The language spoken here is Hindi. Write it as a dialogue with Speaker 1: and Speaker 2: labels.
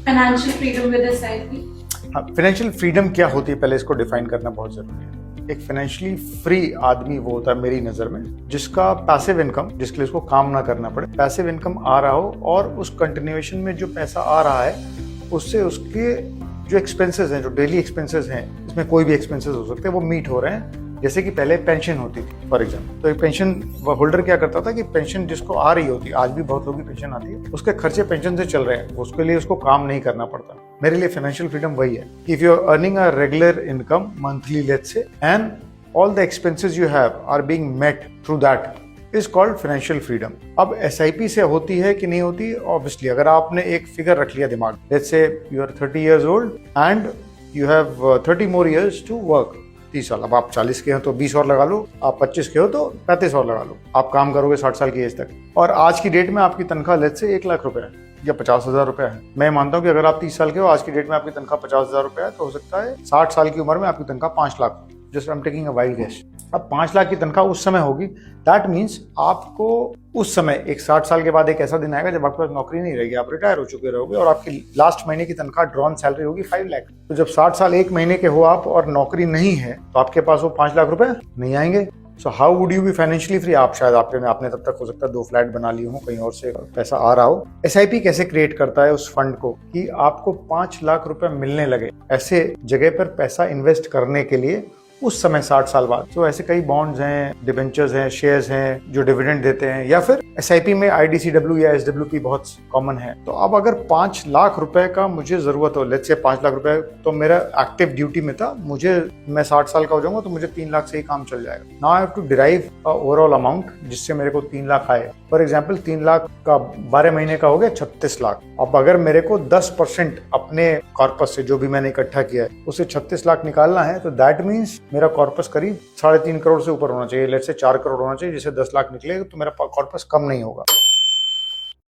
Speaker 1: Financial freedom with SIP.
Speaker 2: हाँ, फाइनेंशियल फ्रीडम क्या होती है पहले इसको डिफाइन करना बहुत जरूरी है। एक फाइनेंशियली फ्री आदमी वो होता है मेरी नज़र में जिसका पैसिव इनकम, जिसके लिए उसको काम ना करना पड़े, पैसिव इनकम आ रहा हो और उस कंटिन्यूएशन में जो पैसा आ रहा है उससे उसके जो एक्सपेंसेस हैं, जो डेली एक्सपेंसेस हैं, इसमें कोई भी एक्सपेंसेस हो सकते हैं, वो मीट हो रहे हैं। जैसे कि पहले पेंशन होती थी फॉर एग्जाम्पल, तो एक पेंशन होल्डर क्या करता था कि पेंशन जिसको आ रही होती, आज भी बहुत लोगों की पेंशन आती है, उसके खर्चे पेंशन से चल रहे हैं, उसके लिए उसको काम नहीं करना पड़ता। मेरे लिए फाइनेंशियल फ्रीडम वही है कि if you are earning a regular income monthly let's say and all the expenses you have are being met through that is called financial freedom। अब SIP से होती है कि नहीं होती, obviously अगर आपने एक फिगर रख लिया दिमाग, let's say you are 30 years old and you have 30 more years to work, 30 साल, अब आप 40 के हैं तो 20 और लगा लो, आप 25 के हो तो 35 और लगा लो, आप काम करोगे 60 साल की एज तक, और आज की डेट में आपकी तनख्वाह लेट्स से 1 लाख रुपए है या 50,000 रुपए है। मैं मानता हूँ कि अगर आप 30 साल के हो, आज की डेट में आपकी तनख्वाह 50,000 रुपए है, तो हो सकता है 60 साल की उम्र में आपकी तनख्वाह 5 lakh. Just I am taking a wild guess. अब 5 लाख की तनख्वाह उस समय होगी, दैट मीन्स आपको उस समय एक 60 साल के बाद एक ऐसा दिन आएगा जब आपके पास नौकरी नहीं रहेगी, आप रिटायर हो चुके रहोगे और आपकी लास्ट महीने की तनख्वाह ड्रॉन सैलरी होगी 5 लाख। तो जब 60 साल 1 महीने के हो आप और नौकरी नहीं है तो आपके पास वो 5 लाख रुपए नहीं आएंगे। So how would you be financially free? आप शायद आपने तब तक हो सकता है 2 फ्लैट बना लिए हो, कहीं और से पैसा आ रहा हो। SIP कैसे क्रिएट करता है उस फंड को कि आपको 5 लाख रुपए मिलने लगे ऐसे जगह पर पैसा इन्वेस्ट करने के लिए उस समय 60 साल बाद। तो ऐसे कई बॉन्ड्स हैं, डिबेंचर्स हैं, शेयर्स हैं जो डिविडेंड देते हैं, या फिर SIP में IDCW या SWP बहुत कॉमन है। तो अब अगर 5 लाख रुपए का मुझे जरूरत हो, लेट्स से 5 लाख रुपए तो मेरा एक्टिव ड्यूटी में था, मैं 60 साल का हो जाऊंगा तो मुझे 3 लाख से ही काम चल जाएगा। Now I have to derive overall amount जिससे मेरे को 3 लाख आए। फॉर एग्जाम्पल 3 लाख का 12 महीने का हो गया 36 लाख। अब अगर मेरे को 10% अपने कॉर्पस से जो भी मैंने इकट्ठा किया है उससे 36 लाख निकालना है, तो दैट मीन्स मेरा कॉर्पस करीब 3.5 करोड़ से ऊपर होना चाहिए, लेट्स से 4 करोड़ होना चाहिए, जिसे 10 लाख निकले तो मेरा कॉर्पस कम नहीं होगा।